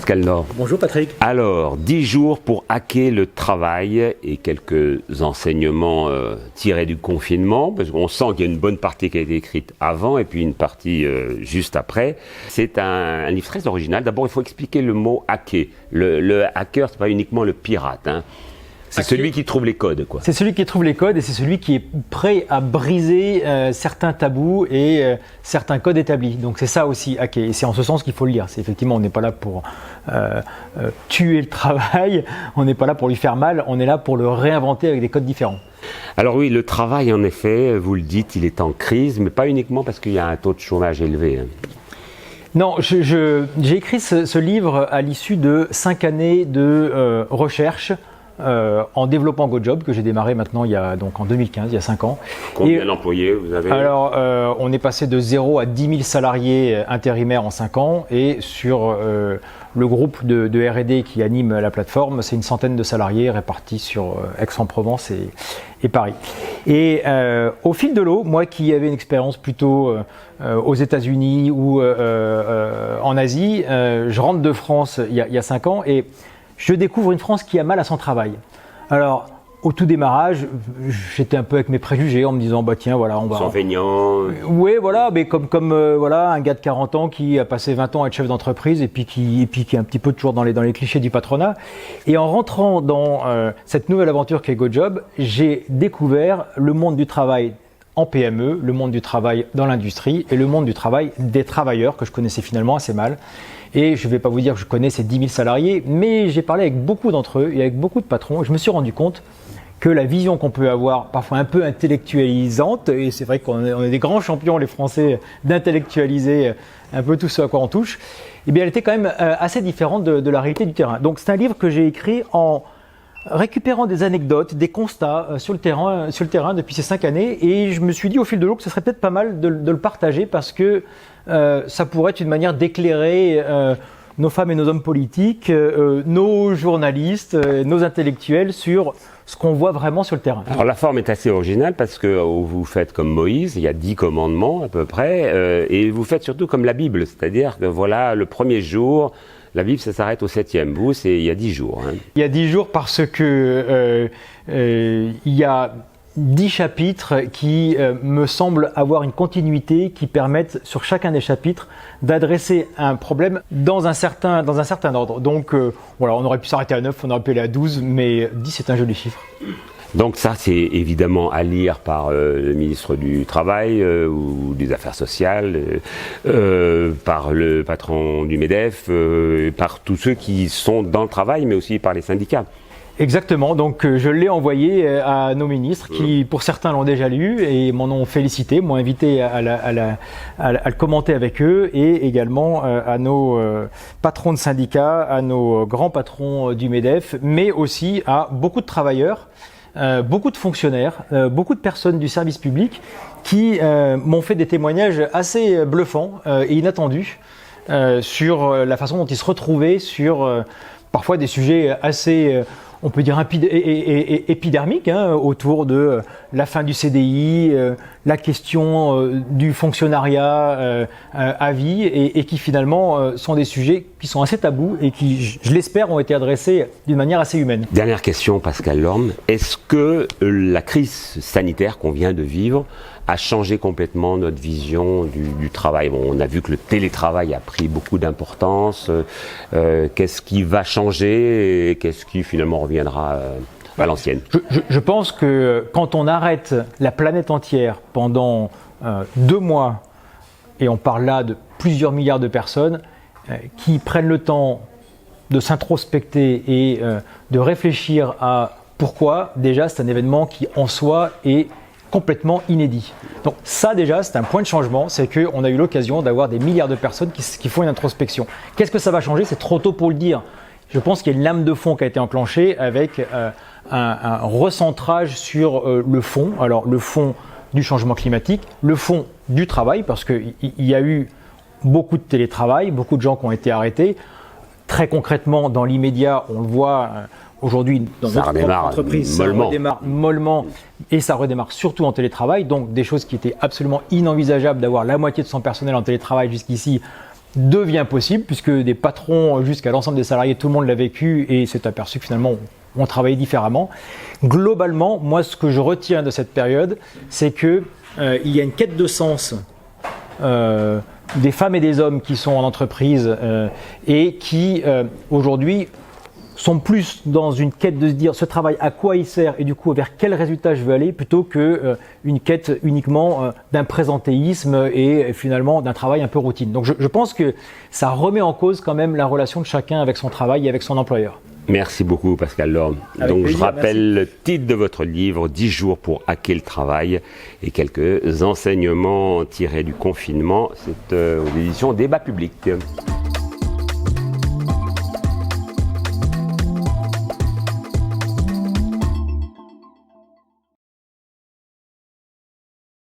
Pascal Nord. Bonjour Patrick. Alors, 10 jours pour hacker le travail et quelques enseignements tirés du confinement, parce qu'on sent qu'il y a une bonne partie qui a été écrite avant et puis une partie juste après. C'est un livre très original. D'abord, il faut expliquer le mot hacker. Le hacker, c'est pas uniquement le pirate, hein. C'est celui qui trouve les codes, quoi. C'est celui qui trouve les codes et c'est celui qui est prêt à briser certains tabous et certains codes établis. Donc c'est ça aussi, hacker. Et c'est en ce sens qu'il faut le lire. C'est effectivement, on n'est pas là pour tuer le travail, on n'est pas là pour lui faire mal, on est là pour le réinventer avec des codes différents. Alors oui, le travail, en effet, vous le dites, il est en crise, mais pas uniquement parce qu'il y a un taux de chômage élevé, hein. Non, j'ai écrit ce livre à l'issue de 5 années de recherche en développant GoJob, que j'ai démarré maintenant en 2015, il y a 5 ans. Combien d'employés vous avez ? Alors, on est passé de 0 à 10 000 salariés intérimaires en 5 ans et sur le groupe de R&D qui anime la plateforme, c'est une centaine de salariés répartis sur Aix-en-Provence et Paris. Et au fil de l'eau, moi qui avais une expérience plutôt aux États-Unis ou en Asie, je rentre de France il y a 5 ans et je découvre une France qui a mal à son travail. Alors, au tout démarrage, j'étais un peu avec mes préjugés en me disant, bah tiens, voilà, on va... Sans feignant. Oui, voilà, mais comme voilà, un gars de 40 ans qui a passé 20 ans à être chef d'entreprise et puis qui est un petit peu toujours dans les clichés du patronat. Et en rentrant dans cette nouvelle aventure qu'est GoJob, j'ai découvert le monde du travail en PME, le monde du travail dans l'industrie et le monde du travail des travailleurs que je connaissais finalement assez mal. Et je ne vais pas vous dire que je connais ces 10 000 salariés, mais j'ai parlé avec beaucoup d'entre eux et avec beaucoup de patrons et je me suis rendu compte que la vision qu'on peut avoir, parfois un peu intellectualisante, et c'est vrai qu'on est des grands champions les Français d'intellectualiser un peu tout ce à quoi on touche, eh bien elle était quand même assez différente de la réalité du terrain. Donc c'est un livre que j'ai écrit en récupérant des anecdotes, des constats sur le terrain depuis ces 5 années et je me suis dit au fil de l'eau que ce serait peut-être pas mal de le partager parce que ça pourrait être une manière d'éclairer nos femmes et nos hommes politiques, nos journalistes, nos intellectuels sur ce qu'on voit vraiment sur le terrain. Alors la forme est assez originale parce que vous faites comme Moïse, il y a 10 commandements à peu près, et vous faites surtout comme la Bible, c'est-à-dire que voilà, le premier jour, la Bible, ça s'arrête au 7e. Vous, il y a 10 jours. Hein. Il y a 10 jours parce que il y a 10 chapitres qui me semblent avoir une continuité qui permettent sur chacun des chapitres d'adresser un problème dans un certain ordre. Donc voilà, on aurait pu s'arrêter à 9, on aurait pu aller à 12, mais 10 c'est un joli chiffre. Donc ça, c'est évidemment à lire par le ministre du Travail ou des Affaires sociales, par le patron du MEDEF, par tous ceux qui sont dans le travail, mais aussi par les syndicats. Exactement, donc je l'ai envoyé à nos ministres qui, pour certains, l'ont déjà lu et m'en ont félicité, m'ont invité à le commenter avec eux et également à nos patrons de syndicats, à nos grands patrons du MEDEF, mais aussi à beaucoup de travailleurs, beaucoup de fonctionnaires, beaucoup de personnes du service public qui m'ont fait des témoignages assez bluffants et inattendus sur la façon dont ils se retrouvaient sur parfois des sujets assez... on peut dire épidermique, hein, autour de la fin du CDI, la question du fonctionnariat à vie et qui finalement sont des sujets qui sont assez tabous et qui, je l'espère, ont été adressés d'une manière assez humaine. Dernière question, Pascal Lorme. Est-ce que la crise sanitaire qu'on vient de vivre a changé complètement notre vision du travail? Bon, on a vu que le télétravail a pris beaucoup d'importance. Qu'est-ce qui va changer et qu'est-ce qui finalement reviendra à l'ancienne? Je pense que quand on arrête la planète entière pendant 2 mois, et on parle là de plusieurs milliards de personnes qui prennent le temps de s'introspecter et de réfléchir à pourquoi, déjà c'est un événement qui en soi est complètement inédit. Donc ça déjà c'est un point de changement, c'est qu'on a eu l'occasion d'avoir des milliards de personnes qui font une introspection. Qu'est-ce que ça va changer? C'est trop tôt pour le dire. Je pense qu'il y a une lame de fond qui a été enclenchée avec un recentrage sur le fond. Alors le fond du changement climatique, le fond du travail, parce qu'il y a eu beaucoup de télétravail, beaucoup de gens qui ont été arrêtés. Très concrètement, dans l'immédiat, on le voit aujourd'hui dans notre propre entreprise, ça redémarre mollement et ça redémarre surtout en télétravail. Donc des choses qui étaient absolument inenvisageables d'avoir la moitié de son personnel en télétravail jusqu'ici devient possible, puisque des patrons jusqu'à l'ensemble des salariés, tout le monde l'a vécu et s'est aperçu que finalement on travaillait différemment. Globalement, moi ce que je retiens de cette période, c'est que il y a une quête de sens des femmes et des hommes qui sont en entreprise et qui aujourd'hui sont plus dans une quête de se dire ce travail à quoi il sert et du coup vers quel résultat je veux aller, plutôt que une quête uniquement d'un présentéisme et finalement d'un travail un peu routine. Donc je pense que ça remet en cause quand même la relation de chacun avec son travail et avec son employeur. Merci beaucoup Pascal Lorme. Donc plaisir, je rappelle le titre de votre livre, 10 jours pour hacker le travail et quelques enseignements tirés du confinement. C'est aux éditions Débat Public.